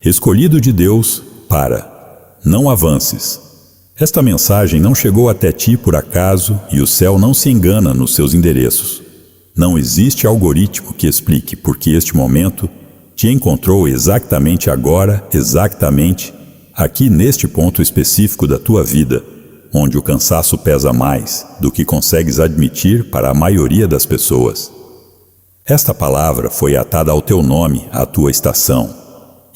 Escolhido de Deus para não avances. Esta mensagem não chegou até ti por acaso e o céu não se engana nos seus endereços. Não existe algoritmo que explique por que este momento te encontrou exatamente agora, exatamente aqui neste ponto específico da tua vida, onde o cansaço pesa mais do que consegues admitir para a maioria das pessoas. Esta palavra foi atada ao teu nome, à tua estação,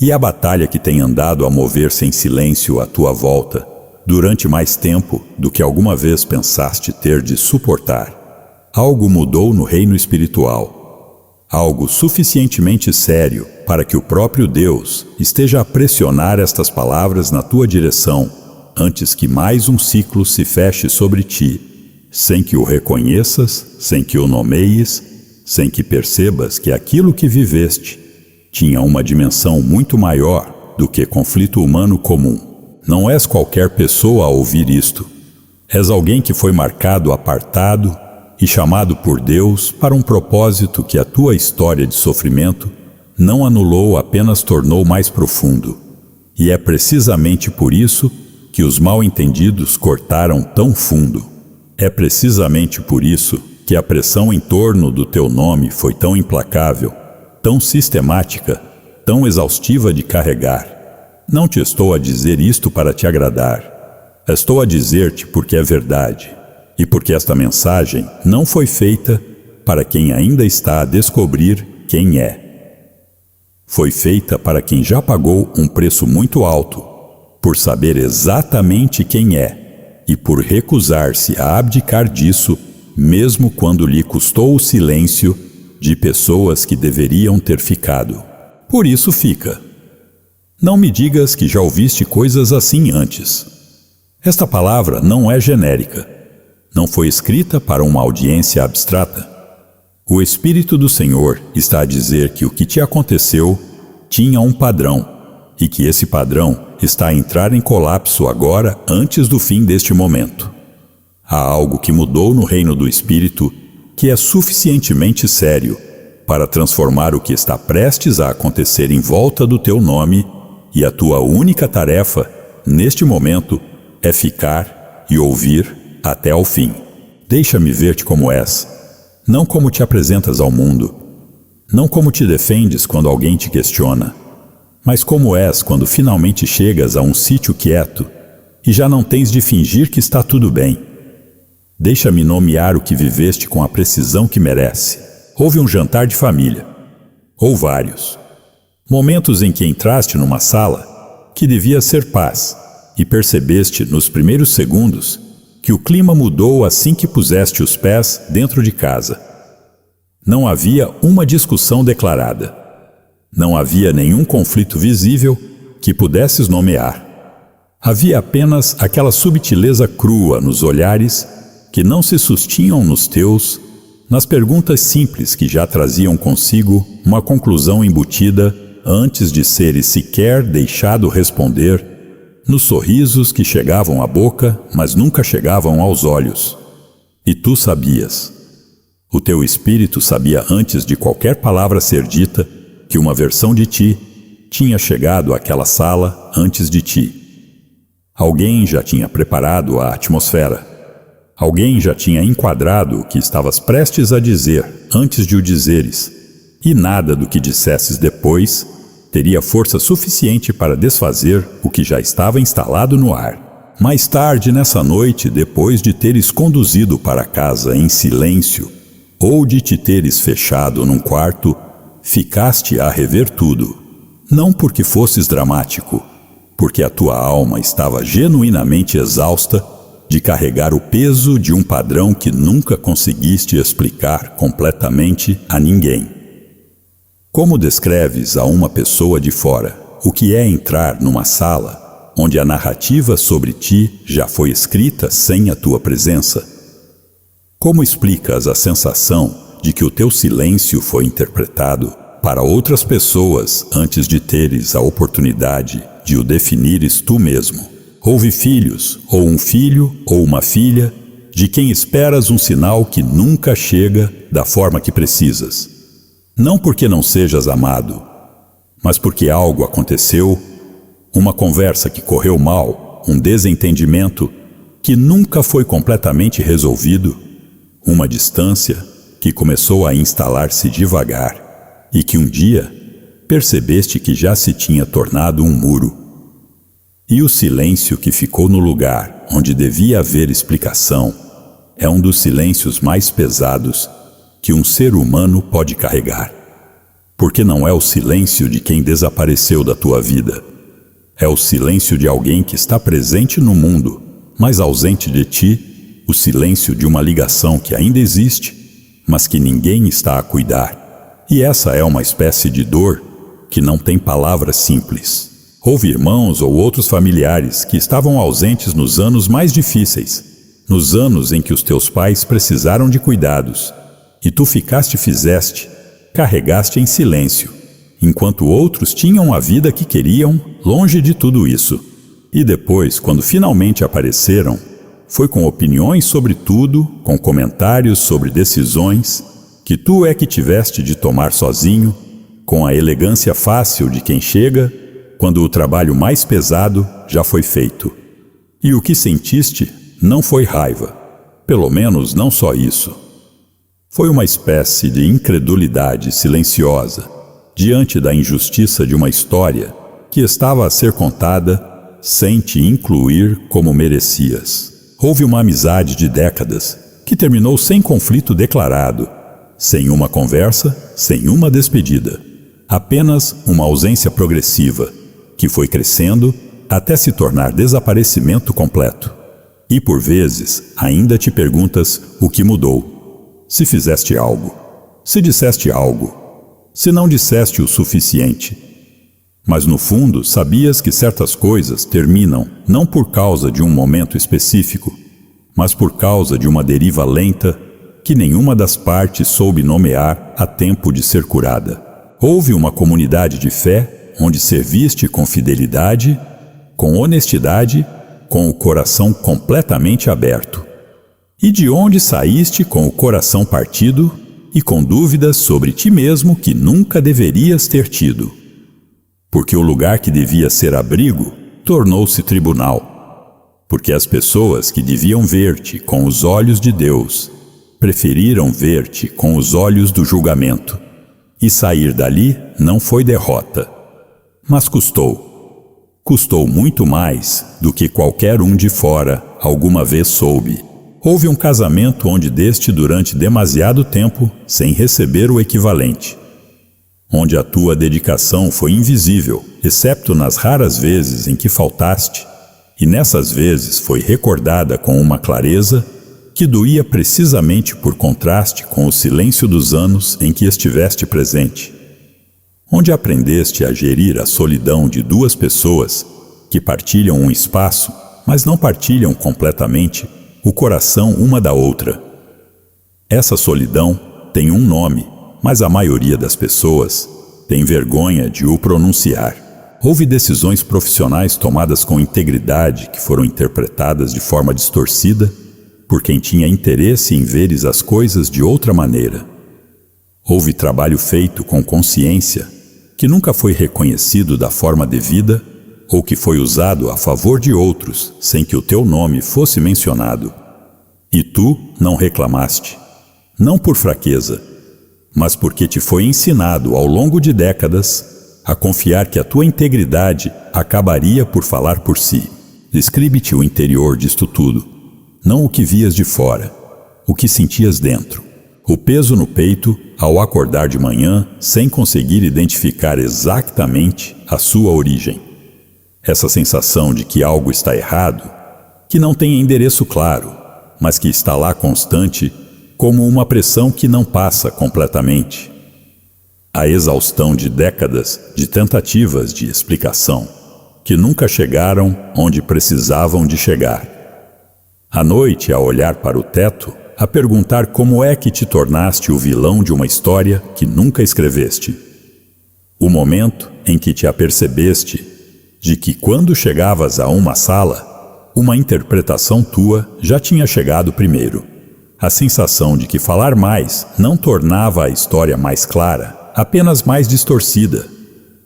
e a batalha que tem andado a mover-se em silêncio à tua volta, durante mais tempo do que alguma vez pensaste ter de suportar. Algo mudou no reino espiritual. Algo suficientemente sério para que o próprio Deus esteja a pressionar estas palavras na tua direção, antes que mais um ciclo se feche sobre ti, sem que o reconheças, sem que o nomeies, sem que percebas que aquilo que viveste tinha uma dimensão muito maior do que conflito humano comum. Não és qualquer pessoa a ouvir isto. És alguém que foi marcado, apartado e chamado por Deus para um propósito que a tua história de sofrimento não anulou, apenas tornou mais profundo. E é precisamente por isso que os mal-entendidos cortaram tão fundo. É precisamente por isso que a pressão em torno do teu nome foi tão implacável, tão sistemática, tão exaustiva de carregar. Não te estou a dizer isto para te agradar. Estou a dizer-te porque é verdade. E porque esta mensagem não foi feita para quem ainda está a descobrir quem é. Foi feita para quem já pagou um preço muito alto, por saber exatamente quem é, e por recusar-se a abdicar disso, mesmo quando lhe custou o silêncio de pessoas que deveriam ter ficado. Por isso fica. Não me digas que já ouviste coisas assim antes. Esta palavra não é genérica. Não foi escrita para uma audiência abstrata. O Espírito do Senhor está a dizer que o que te aconteceu tinha um padrão, e que esse padrão está a entrar em colapso agora, antes do fim deste momento. Há algo que mudou no reino do Espírito que é suficientemente sério para transformar o que está prestes a acontecer em volta do teu nome, e a tua única tarefa, neste momento, é ficar e ouvir até ao fim. Deixa-me ver-te como és, não como te apresentas ao mundo, não como te defendes quando alguém te questiona, mas como és quando finalmente chegas a um sítio quieto e já não tens de fingir que está tudo bem. Deixa-me nomear o que viveste com a precisão que merece. Houve um jantar de família, ou vários. Momentos em que entraste numa sala que devia ser paz e percebeste nos primeiros segundos que o clima mudou assim que puseste os pés dentro de casa. Não havia uma discussão declarada. Não havia nenhum conflito visível que pudesses nomear. Havia apenas aquela subtileza crua nos olhares que não se sustinham nos teus, nas perguntas simples que já traziam consigo uma conclusão embutida antes de seres sequer deixado responder, nos sorrisos que chegavam à boca, mas nunca chegavam aos olhos. E tu sabias. O teu espírito sabia antes de qualquer palavra ser dita que uma versão de ti tinha chegado àquela sala antes de ti. Alguém já tinha preparado a atmosfera. Alguém já tinha enquadrado o que estavas prestes a dizer antes de o dizeres, e nada do que dissesses depois teria força suficiente para desfazer o que já estava instalado no ar. Mais tarde nessa noite, depois de teres conduzido para casa em silêncio, ou de te teres fechado num quarto, ficaste a rever tudo. Não porque fosses dramático, porque a tua alma estava genuinamente exausta de carregar o peso de um padrão que nunca conseguiste explicar completamente a ninguém. Como descreves a uma pessoa de fora o que é entrar numa sala onde a narrativa sobre ti já foi escrita sem a tua presença? Como explicas a sensação de que o teu silêncio foi interpretado para outras pessoas antes de teres a oportunidade de o definires tu mesmo? Houve filhos, ou um filho, ou uma filha, de quem esperas um sinal que nunca chega da forma que precisas. Não porque não sejas amado, mas porque algo aconteceu, uma conversa que correu mal, um desentendimento que nunca foi completamente resolvido, uma distância que começou a instalar-se devagar e que um dia percebeste que já se tinha tornado um muro. E o silêncio que ficou no lugar onde devia haver explicação é um dos silêncios mais pesados que um ser humano pode carregar. Porque não é o silêncio de quem desapareceu da tua vida. É o silêncio de alguém que está presente no mundo, mas ausente de ti, o silêncio de uma ligação que ainda existe, mas que ninguém está a cuidar. E essa é uma espécie de dor que não tem palavras simples. Houve irmãos ou outros familiares que estavam ausentes nos anos mais difíceis, nos anos em que os teus pais precisaram de cuidados, e tu fizeste, carregaste em silêncio, enquanto outros tinham a vida que queriam, longe de tudo isso. E depois, quando finalmente apareceram, foi com opiniões sobre tudo, com comentários sobre decisões, que tu é que tiveste de tomar sozinho, com a elegância fácil de quem chega, quando o trabalho mais pesado já foi feito. E o que sentiste não foi raiva, pelo menos não só isso. Foi uma espécie de incredulidade silenciosa diante da injustiça de uma história que estava a ser contada sem te incluir como merecias. Houve uma amizade de décadas que terminou sem conflito declarado, sem uma conversa, sem uma despedida. Apenas uma ausência progressiva, que foi crescendo até se tornar desaparecimento completo. E por vezes ainda te perguntas o que mudou. Se fizeste algo, se disseste algo, se não disseste o suficiente. Mas no fundo sabias que certas coisas terminam não por causa de um momento específico, mas por causa de uma deriva lenta que nenhuma das partes soube nomear a tempo de ser curada. Houve uma comunidade de fé onde serviste com fidelidade, com honestidade, com o coração completamente aberto. E de onde saíste com o coração partido e com dúvidas sobre ti mesmo que nunca deverias ter tido. Porque o lugar que devia ser abrigo tornou-se tribunal. Porque as pessoas que deviam ver-te com os olhos de Deus preferiram ver-te com os olhos do julgamento. E sair dali não foi derrota, mas custou. Custou muito mais do que qualquer um de fora alguma vez soube. Houve um casamento onde deste durante demasiado tempo sem receber o equivalente. Onde a tua dedicação foi invisível, excepto nas raras vezes em que faltaste, e nessas vezes foi recordada com uma clareza que doía precisamente por contraste com o silêncio dos anos em que estiveste presente. Onde aprendeste a gerir a solidão de duas pessoas que partilham um espaço, mas não partilham completamente o coração uma da outra. Essa solidão tem um nome, mas a maioria das pessoas tem vergonha de o pronunciar. Houve decisões profissionais tomadas com integridade que foram interpretadas de forma distorcida por quem tinha interesse em veres as coisas de outra maneira. Houve trabalho feito com consciência que nunca foi reconhecido da forma devida ou que foi usado a favor de outros sem que o teu nome fosse mencionado. E tu não reclamaste, não por fraqueza, mas porque te foi ensinado ao longo de décadas a confiar que a tua integridade acabaria por falar por si. Descreve-te o interior disto tudo, não o que vias de fora, o que sentias dentro. O peso no peito ao acordar de manhã sem conseguir identificar exatamente a sua origem. Essa sensação de que algo está errado, que não tem endereço claro, mas que está lá constante, como uma pressão que não passa completamente. A exaustão de décadas de tentativas de explicação, que nunca chegaram onde precisavam de chegar. À noite, a olhar para o teto, a perguntar como é que te tornaste o vilão de uma história que nunca escreveste. O momento em que te apercebeste de que quando chegavas a uma sala, uma interpretação tua já tinha chegado primeiro. A sensação de que falar mais não tornava a história mais clara, apenas mais distorcida.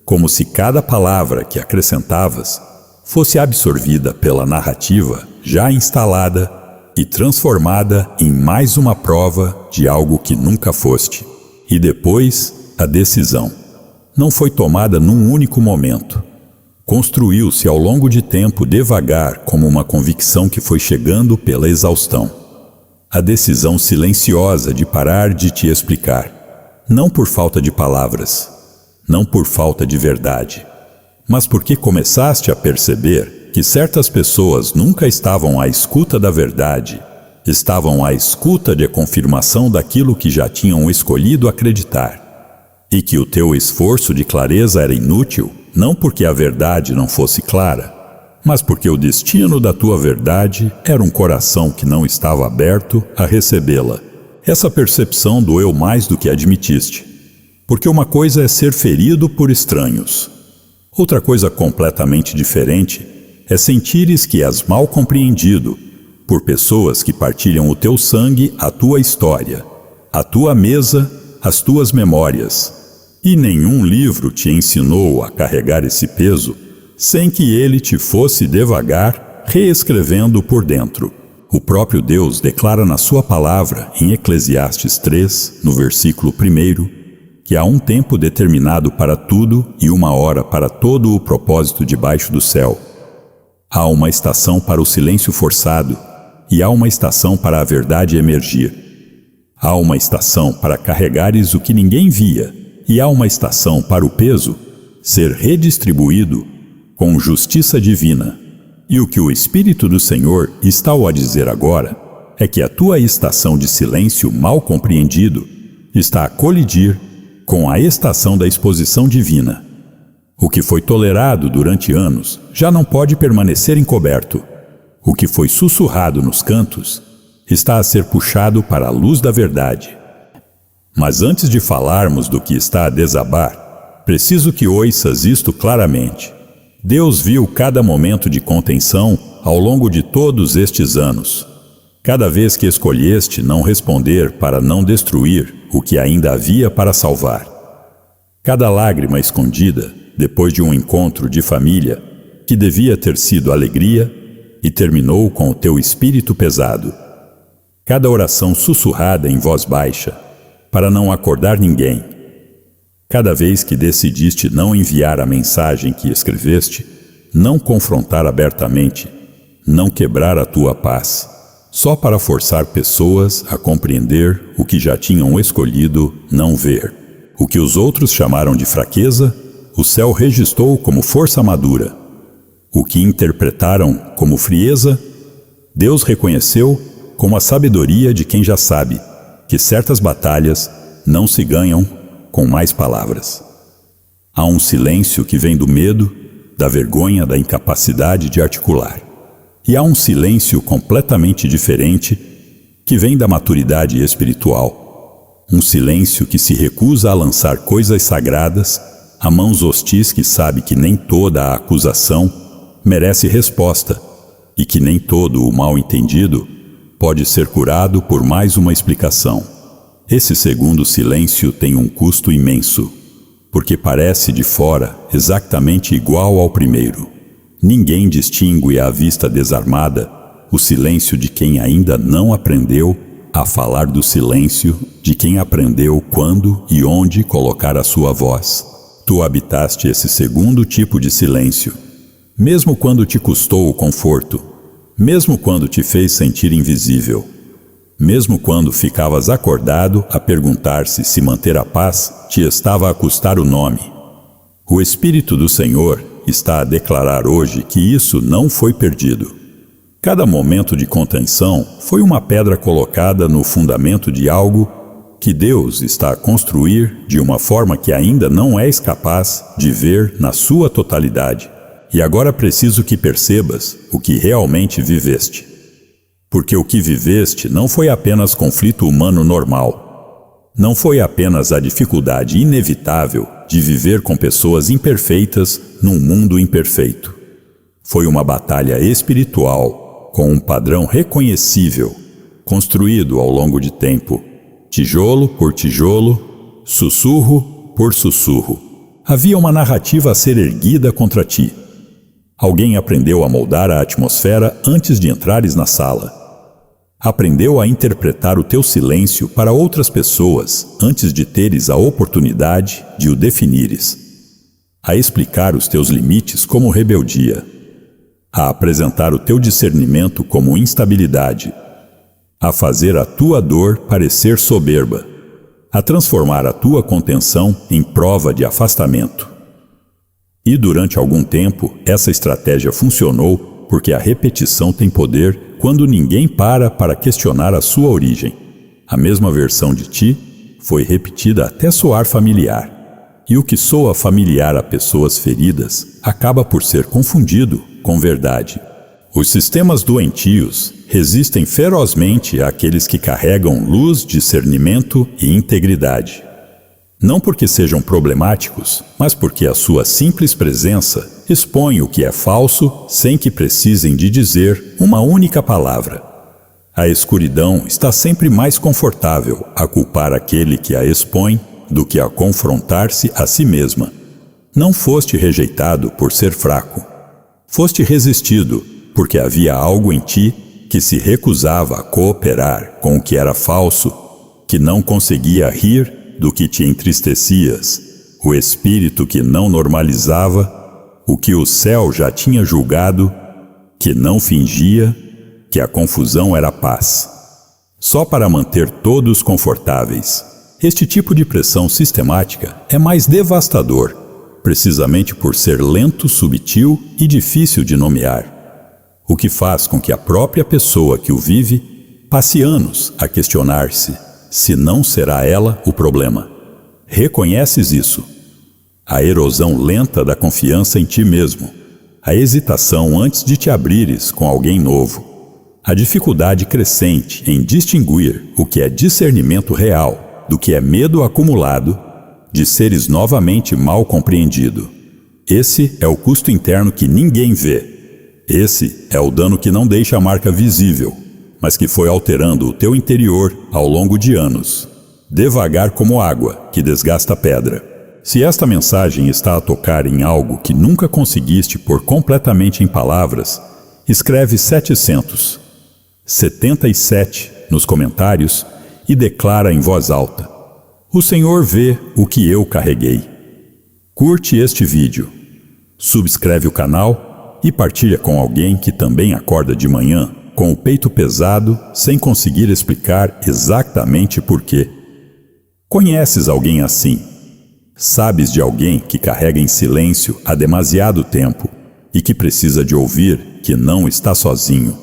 como se cada palavra que acrescentavas fosse absorvida pela narrativa já instalada e transformada em mais uma prova de algo que nunca foste. E depois, a decisão. Não foi tomada num único momento. Construiu-se ao longo de tempo devagar como uma convicção que foi chegando pela exaustão. A decisão silenciosa de parar de te explicar. Não por falta de palavras, não por falta de verdade, mas porque começaste a perceber que certas pessoas nunca estavam à escuta da verdade, estavam à escuta de confirmação daquilo que já tinham escolhido acreditar. E que o teu esforço de clareza era inútil, não porque a verdade não fosse clara, mas porque o destino da tua verdade era um coração que não estava aberto a recebê-la. Essa percepção doeu mais do que admitiste, porque uma coisa é ser ferido por estranhos. Outra coisa completamente diferente é sentires que és mal compreendido por pessoas que partilham o teu sangue, a tua história, a tua mesa, as tuas memórias. E nenhum livro te ensinou a carregar esse peso sem que ele te fosse devagar reescrevendo por dentro. O próprio Deus declara na sua palavra, em Eclesiastes 3, no versículo 1, que há um tempo determinado para tudo e uma hora para todo o propósito debaixo do céu. Há uma estação para o silêncio forçado e há uma estação para a verdade emergir. Há uma estação para carregares o que ninguém via e há uma estação para o peso ser redistribuído com justiça divina. E o que o Espírito do Senhor está a dizer agora é que a tua estação de silêncio mal compreendido está a colidir com a estação da exposição divina. O que foi tolerado durante anos já não pode permanecer encoberto. O que foi sussurrado nos cantos está a ser puxado para a luz da verdade. Mas antes de falarmos do que está a desabar, preciso que ouças isto claramente. Deus viu cada momento de contenção ao longo de todos estes anos. Cada vez que escolheste não responder para não destruir o que ainda havia para salvar. Cada lágrima escondida depois de um encontro de família que devia ter sido alegria e terminou com o teu espírito pesado. Cada oração sussurrada em voz baixa para não acordar ninguém. Cada vez que decidiste não enviar a mensagem que escreveste, não confrontar abertamente, não quebrar a tua paz, só para forçar pessoas a compreender o que já tinham escolhido não ver. O que os outros chamaram de fraqueza, o céu registrou como força madura. O que interpretaram como frieza, Deus reconheceu como a sabedoria de quem já sabe que certas batalhas não se ganham com mais palavras. Há um silêncio que vem do medo, da vergonha, da incapacidade de articular. E há um silêncio completamente diferente que vem da maturidade espiritual. Um silêncio que se recusa a lançar coisas sagradas a mãos hostis, que sabe que nem toda a acusação merece resposta e que nem todo o mal-entendido pode ser curado por mais uma explicação. Esse segundo silêncio tem um custo imenso, porque parece de fora exatamente igual ao primeiro. Ninguém distingue à vista desarmada o silêncio de quem ainda não aprendeu a falar do silêncio de quem aprendeu quando e onde colocar a sua voz. Tu habitaste esse segundo tipo de silêncio, mesmo quando te custou o conforto, mesmo quando te fez sentir invisível, mesmo quando ficavas acordado a perguntar-se se manter a paz te estava a custar o nome. O Espírito do Senhor está a declarar hoje que isso não foi perdido. Cada momento de contenção foi uma pedra colocada no fundamento de algo que Deus está a construir de uma forma que ainda não és capaz de ver na sua totalidade. E agora preciso que percebas o que realmente viveste. Porque o que viveste não foi apenas conflito humano normal. Não foi apenas a dificuldade inevitável de viver com pessoas imperfeitas num mundo imperfeito. Foi uma batalha espiritual com um padrão reconhecível, construído ao longo de tempo, tijolo por tijolo, sussurro por sussurro. Havia uma narrativa a ser erguida contra ti. Alguém aprendeu a moldar a atmosfera antes de entrares na sala. Aprendeu a interpretar o teu silêncio para outras pessoas antes de teres a oportunidade de o definires. A explicar os teus limites como rebeldia. A apresentar o teu discernimento como instabilidade. A fazer a tua dor parecer soberba. A transformar a tua contenção em prova de afastamento. E durante algum tempo, essa estratégia funcionou porque a repetição tem poder quando ninguém para questionar a sua origem. A mesma versão de ti foi repetida até soar familiar. E o que soa familiar a pessoas feridas acaba por ser confundido com verdade. Os sistemas doentios resistem ferozmente àqueles que carregam luz, discernimento e integridade. Não porque sejam problemáticos, mas porque a sua simples presença expõe o que é falso sem que precisem de dizer uma única palavra. A escuridão está sempre mais confortável a culpar aquele que a expõe do que a confrontar-se a si mesma. Não foste rejeitado por ser fraco. Foste resistido porque havia algo em ti que se recusava a cooperar com o que era falso, que não conseguia rir do que te entristecias, o espírito que não normalizava, o que o céu já tinha julgado, que não fingia, que a confusão era paz. Só para manter todos confortáveis. Este tipo de pressão sistemática é mais devastador, precisamente por ser lento, subtil e difícil de nomear. O que faz com que a própria pessoa que o vive passe anos a questionar-se se não será ela o problema. Reconheces isso? A erosão lenta da confiança em ti mesmo, a hesitação antes de te abrires com alguém novo, a dificuldade crescente em distinguir o que é discernimento real do que é medo acumulado de seres novamente mal compreendido. Esse é o custo interno que ninguém vê. Esse é o dano que não deixa a marca visível, mas que foi alterando o teu interior ao longo de anos, devagar como água que desgasta a pedra. Se esta mensagem está a tocar em algo que nunca conseguiste pôr completamente em palavras, escreve 777 nos comentários e declara em voz alta: o Senhor vê o que eu carreguei. Curte este vídeo, subscreve o canal e partilha com alguém que também acorda de manhã com o peito pesado sem conseguir explicar exatamente por quê. Conheces alguém assim? Sabes de alguém que carrega em silêncio há demasiado tempo e que precisa de ouvir que não está sozinho?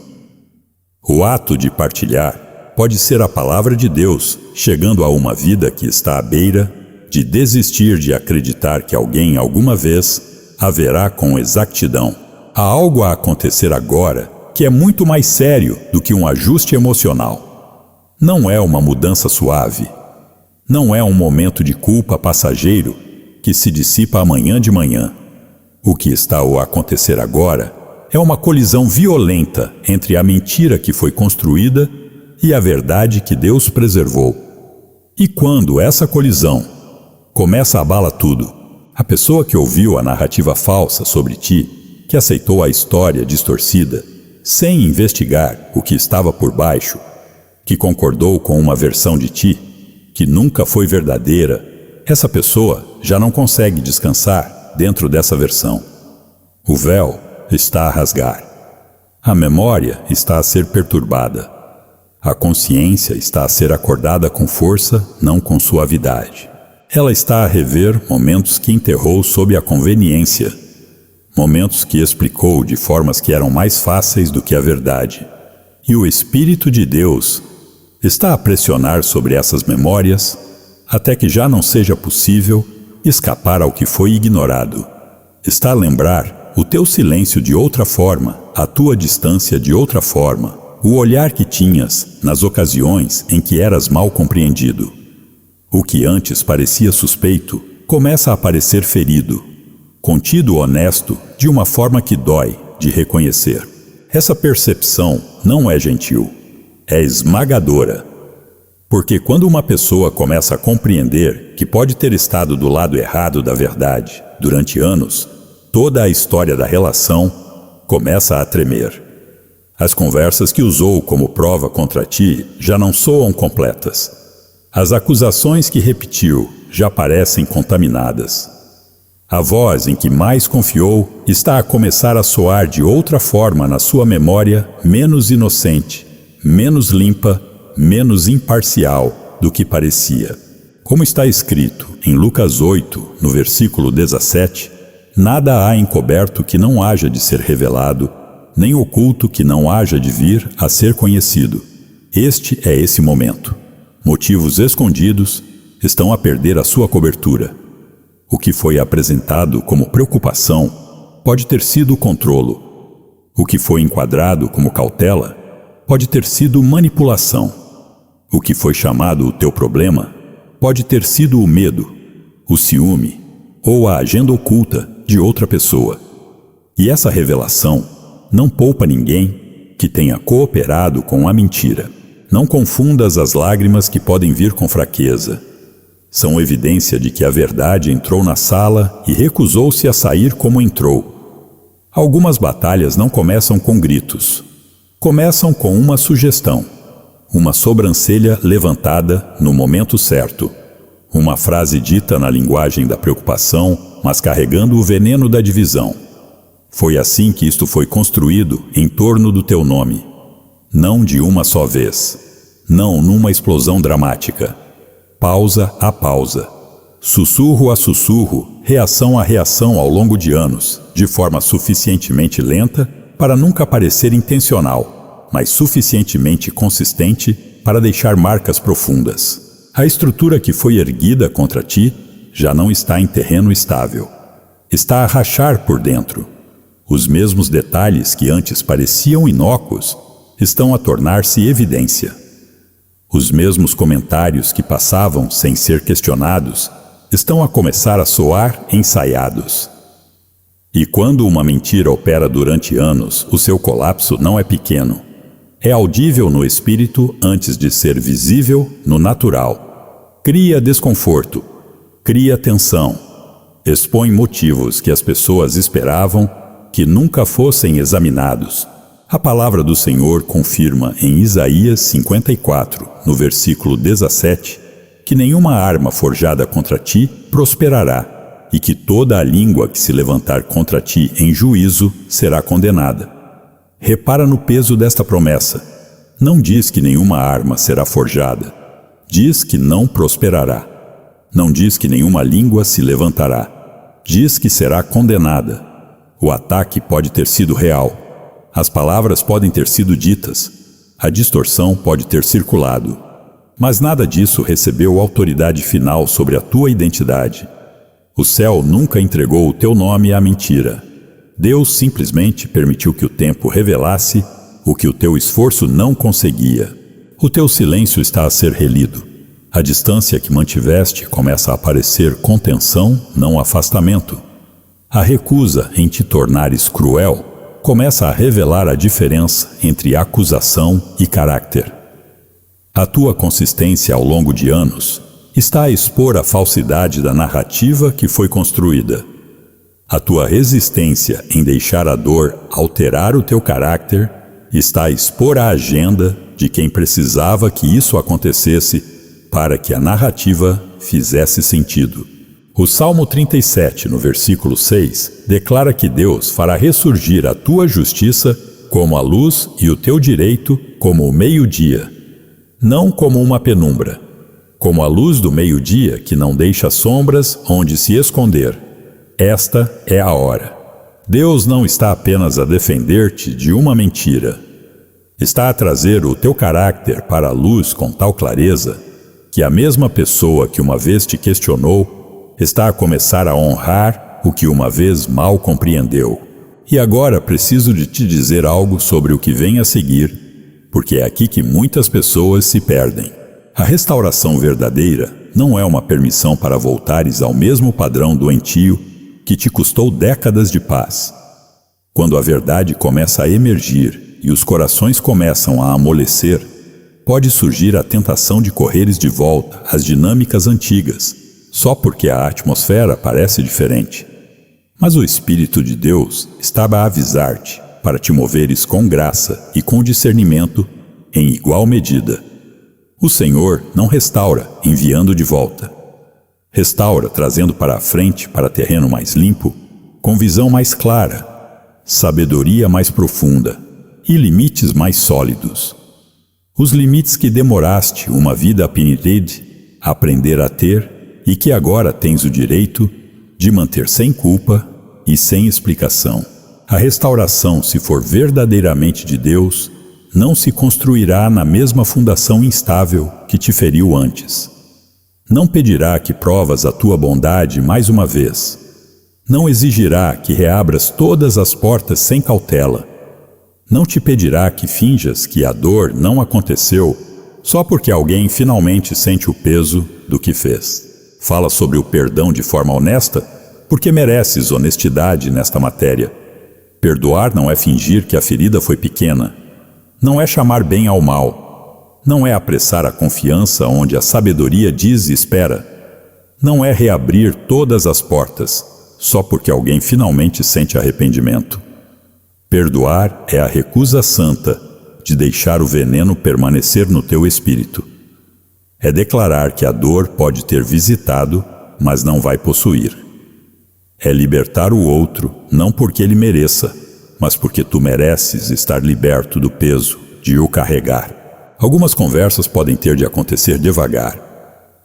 O ato de partilhar pode ser a palavra de Deus chegando a uma vida que está à beira de desistir de acreditar que alguém alguma vez haverá com exatidão. Há algo a acontecer agora que é muito mais sério do que um ajuste emocional. Não é uma mudança suave. Não é um momento de culpa passageiro que se dissipa amanhã de manhã. O que está a acontecer agora é uma colisão violenta entre a mentira que foi construída e a verdade que Deus preservou. E quando essa colisão começa a abalar tudo, a pessoa que ouviu a narrativa falsa sobre ti, que aceitou a história distorcida, sem investigar o que estava por baixo, que concordou com uma versão de ti, que nunca foi verdadeira, essa pessoa já não consegue descansar dentro dessa versão. O véu está a rasgar. A memória está a ser perturbada. A consciência está a ser acordada com força, não com suavidade. Ela está a rever momentos que enterrou sob a conveniência, momentos que explicou de formas que eram mais fáceis do que a verdade. E o Espírito de Deus está a pressionar sobre essas memórias até que já não seja possível escapar ao que foi ignorado. Está a lembrar o teu silêncio de outra forma, a tua distância de outra forma, o olhar que tinhas nas ocasiões em que eras mal compreendido. O que antes parecia suspeito começa a parecer ferido, contido honesto de uma forma que dói de reconhecer. Essa percepção não é gentil, é esmagadora. Porque quando uma pessoa começa a compreender que pode ter estado do lado errado da verdade durante anos, toda a história da relação começa a tremer. As conversas que usou como prova contra ti já não soam completas. As acusações que repetiu já parecem contaminadas. A voz em que mais confiou está a começar a soar de outra forma na sua memória, menos inocente, menos limpa, menos imparcial do que parecia. Como está escrito em Lucas 8, no versículo 17, nada há encoberto que não haja de ser revelado, nem oculto que não haja de vir a ser conhecido. Este é esse momento. Motivos escondidos estão a perder a sua cobertura. O que foi apresentado como preocupação pode ter sido controlo. O que foi enquadrado como cautela pode ter sido manipulação. O que foi chamado o teu problema pode ter sido o medo, o ciúme ou a agenda oculta de outra pessoa. E essa revelação não poupa ninguém que tenha cooperado com a mentira. Não confundas as lágrimas que podem vir com fraqueza. São evidência de que a verdade entrou na sala e recusou-se a sair como entrou. Algumas batalhas não começam com gritos. Começam com uma sugestão, uma sobrancelha levantada no momento certo, uma frase dita na linguagem da preocupação, mas carregando o veneno da divisão. Foi assim que isto foi construído em torno do teu nome. Não de uma só vez. Não numa explosão dramática. Pausa a pausa. Sussurro a sussurro, reação a reação ao longo de anos, de forma suficientemente lenta para nunca parecer intencional, mas suficientemente consistente para deixar marcas profundas. A estrutura que foi erguida contra ti já não está em terreno estável. Está a rachar por dentro. Os mesmos detalhes que antes pareciam inócuos estão a tornar-se evidência. Os mesmos comentários que passavam sem ser questionados estão a começar a soar ensaiados. E quando uma mentira opera durante anos, o seu colapso não é pequeno. É audível no espírito antes de ser visível no natural. Cria desconforto, cria tensão, expõe motivos que as pessoas esperavam que nunca fossem examinados. A palavra do Senhor confirma em Isaías 54, no versículo 17, que nenhuma arma forjada contra ti prosperará, e que toda a língua que se levantar contra ti em juízo será condenada. Repara no peso desta promessa. Não diz que nenhuma arma será forjada. Diz que não prosperará. Não diz que nenhuma língua se levantará. Diz que será condenada. O ataque pode ter sido real. As palavras podem ter sido ditas, a distorção pode ter circulado, mas nada disso recebeu autoridade final sobre a tua identidade. O céu nunca entregou o teu nome à mentira. Deus simplesmente permitiu que o tempo revelasse o que o teu esforço não conseguia. O teu silêncio está a ser relido. A distância que mantiveste começa a parecer contenção, não afastamento. A recusa em te tornares cruel começa a revelar a diferença entre acusação e caráter. A tua consistência ao longo de anos está a expor a falsidade da narrativa que foi construída. A tua resistência em deixar a dor alterar o teu caráter está a expor a agenda de quem precisava que isso acontecesse para que a narrativa fizesse sentido. O Salmo 37, no versículo 6, declara que Deus fará ressurgir a tua justiça como a luz e o teu direito como o meio-dia. Não como uma penumbra, como a luz do meio-dia que não deixa sombras onde se esconder. Esta é a hora. Deus não está apenas a defender-te de uma mentira. Está a trazer o teu caráter para a luz com tal clareza que a mesma pessoa que uma vez te questionou está a começar a honrar o que uma vez mal compreendeu. E agora preciso de te dizer algo sobre o que vem a seguir, porque é aqui que muitas pessoas se perdem. A restauração verdadeira não é uma permissão para voltares ao mesmo padrão doentio que te custou décadas de paz. Quando a verdade começa a emergir e os corações começam a amolecer, pode surgir a tentação de correres de volta às dinâmicas antigas, só porque a atmosfera parece diferente. Mas o Espírito de Deus estava a avisar-te para te moveres com graça e com discernimento em igual medida. O Senhor não restaura enviando de volta. Restaura trazendo para a frente, para terreno mais limpo, com visão mais clara, sabedoria mais profunda e limites mais sólidos. Os limites que demoraste uma vida a aprender a ter e que agora tens o direito de manter sem culpa e sem explicação. A restauração, se for verdadeiramente de Deus, não se construirá na mesma fundação instável que te feriu antes. Não pedirá que provas a tua bondade mais uma vez. Não exigirá que reabras todas as portas sem cautela. Não te pedirá que finjas que a dor não aconteceu só porque alguém finalmente sente o peso do que fez. Fala sobre o perdão de forma honesta porque mereces honestidade nesta matéria. Perdoar não é fingir que a ferida foi pequena. Não é chamar bem ao mal. Não é apressar a confiança onde a sabedoria diz e espera. Não é reabrir todas as portas só porque alguém finalmente sente arrependimento. Perdoar é a recusa santa de deixar o veneno permanecer no teu espírito. É declarar que a dor pode ter visitado, mas não vai possuir. É libertar o outro, não porque ele mereça, mas porque tu mereces estar liberto do peso de o carregar. Algumas conversas podem ter de acontecer devagar.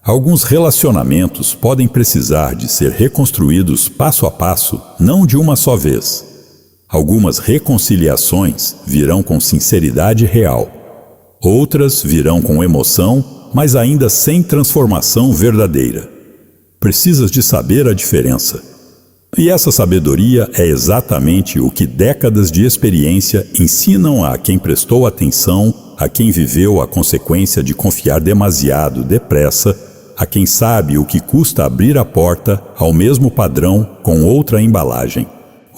Alguns relacionamentos podem precisar de ser reconstruídos passo a passo, não de uma só vez. Algumas reconciliações virão com sinceridade real. Outras virão com emoção, mas ainda sem transformação verdadeira. Precisas de saber a diferença. E essa sabedoria é exatamente o que décadas de experiência ensinam a quem prestou atenção, a quem viveu a consequência de confiar demasiado depressa, a quem sabe o que custa abrir a porta ao mesmo padrão com outra embalagem.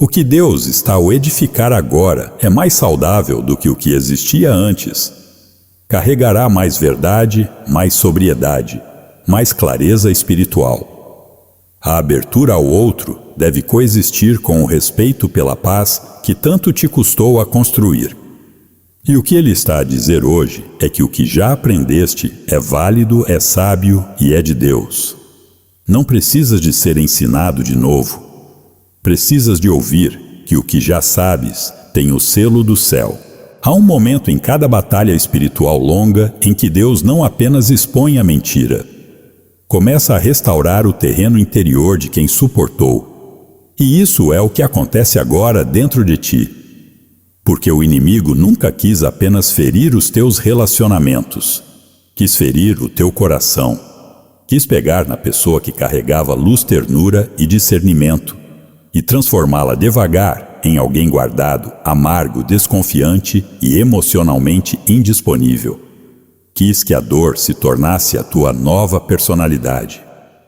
O que Deus está a edificar agora é mais saudável do que o que existia antes. Carregará mais verdade, mais sobriedade, mais clareza espiritual. A abertura ao outro deve coexistir com o respeito pela paz que tanto te custou a construir. E o que ele está a dizer hoje é que o que já aprendeste é válido, é sábio e é de Deus. Não precisas de ser ensinado de novo. Precisas de ouvir que o que já sabes tem o selo do céu. Há um momento em cada batalha espiritual longa em que Deus não apenas expõe a mentira, começa a restaurar o terreno interior de quem suportou. E isso é o que acontece agora dentro de ti. Porque o inimigo nunca quis apenas ferir os teus relacionamentos. Quis ferir o teu coração. Quis pegar na pessoa que carregava luz, ternura e discernimento e transformá-la devagar em alguém guardado, amargo, desconfiante e emocionalmente indisponível. Quis que a dor se tornasse a tua nova personalidade.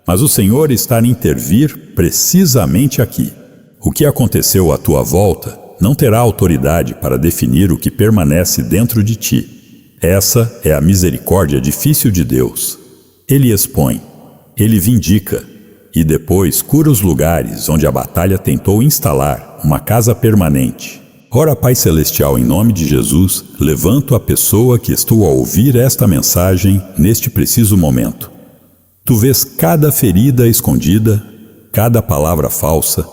Mas o Senhor está a intervir precisamente aqui. O que aconteceu à tua volta não terá autoridade para definir o que permanece dentro de ti. Essa é a misericórdia difícil de Deus. Ele expõe, ele vindica, e depois cura os lugares onde a batalha tentou instalar uma casa permanente. Ora, Pai Celestial, em nome de Jesus, levanto a pessoa que estou a ouvir esta mensagem neste preciso momento. Tu vês cada ferida escondida, cada palavra falsa,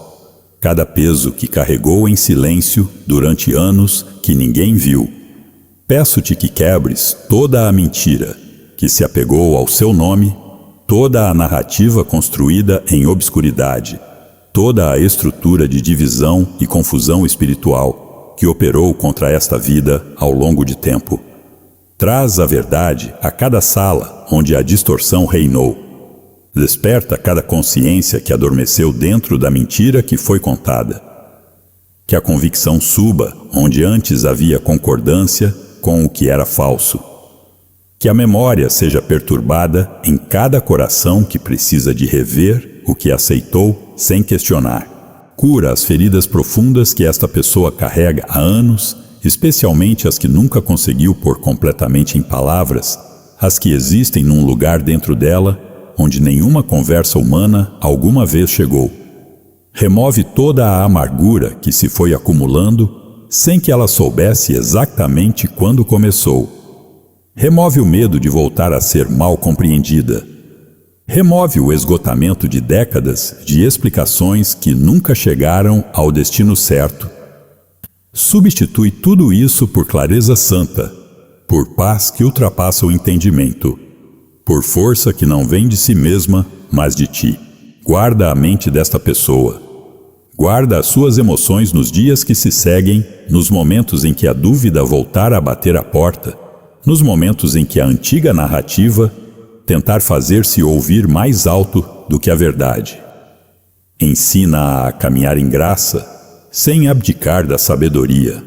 cada peso que carregou em silêncio durante anos que ninguém viu. Peço-te que quebres toda a mentira que se apegou ao seu nome, toda a narrativa construída em obscuridade, toda a estrutura de divisão e confusão espiritual que operou contra esta vida ao longo de tempo. Traz a verdade a cada sala onde a distorção reinou. Desperta cada consciência que adormeceu dentro da mentira que foi contada. Que a convicção suba onde antes havia concordância com o que era falso. Que a memória seja perturbada em cada coração que precisa de rever o que aceitou sem questionar. Cura as feridas profundas que esta pessoa carrega há anos, especialmente as que nunca conseguiu pôr completamente em palavras, as que existem num lugar dentro dela, onde nenhuma conversa humana alguma vez chegou. Remove toda a amargura que se foi acumulando, sem que ela soubesse exatamente quando começou. Remove o medo de voltar a ser mal compreendida. Remove o esgotamento de décadas de explicações que nunca chegaram ao destino certo. Substitui tudo isso por clareza santa, por paz que ultrapassa o entendimento, por força que não vem de si mesma, mas de ti. Guarda a mente desta pessoa. Guarda as suas emoções nos dias que se seguem, nos momentos em que a dúvida voltar a bater a porta, nos momentos em que a antiga narrativa tentar fazer-se ouvir mais alto do que a verdade. Ensina-a a caminhar em graça, sem abdicar da sabedoria,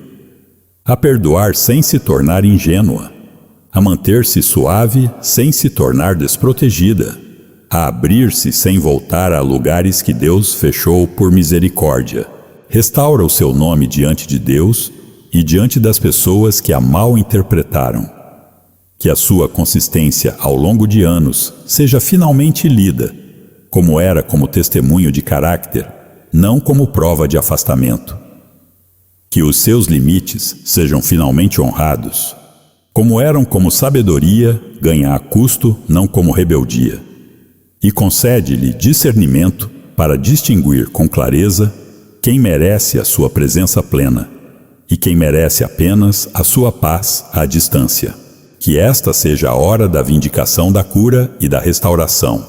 a perdoar sem se tornar ingênua, a manter-se suave sem se tornar desprotegida, a abrir-se sem voltar a lugares que Deus fechou por misericórdia. Restaura o seu nome diante de Deus e diante das pessoas que a mal interpretaram. Que a sua consistência ao longo de anos seja finalmente lida, como era como testemunho de caráter, não como prova de afastamento. Que os seus limites sejam finalmente honrados, como eram como sabedoria, ganha a custo, não como rebeldia. E concede-lhe discernimento para distinguir com clareza quem merece a sua presença plena e quem merece apenas a sua paz à distância. Que esta seja a hora da vindicação da cura e da restauração.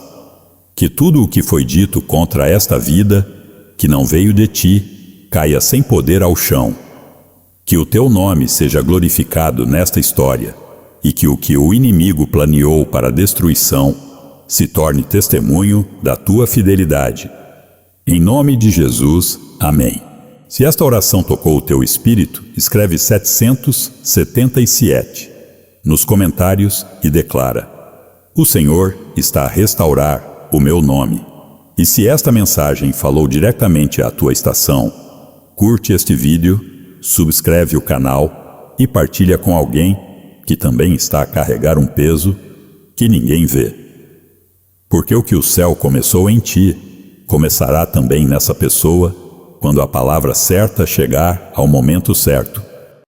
Que tudo o que foi dito contra esta vida, que não veio de ti, caia sem poder ao chão. Que o teu nome seja glorificado nesta história, e que o inimigo planeou para a destruição se torne testemunho da tua fidelidade. Em nome de Jesus, amém. Se esta oração tocou o teu espírito, escreve 777 nos comentários e declara: o Senhor está a restaurar o meu nome. E se esta mensagem falou diretamente à tua estação, curte este vídeo, subscreve o canal e partilha com alguém que também está a carregar um peso que ninguém vê. Porque o que o céu começou em ti, começará também nessa pessoa, quando a palavra certa chegar ao momento certo.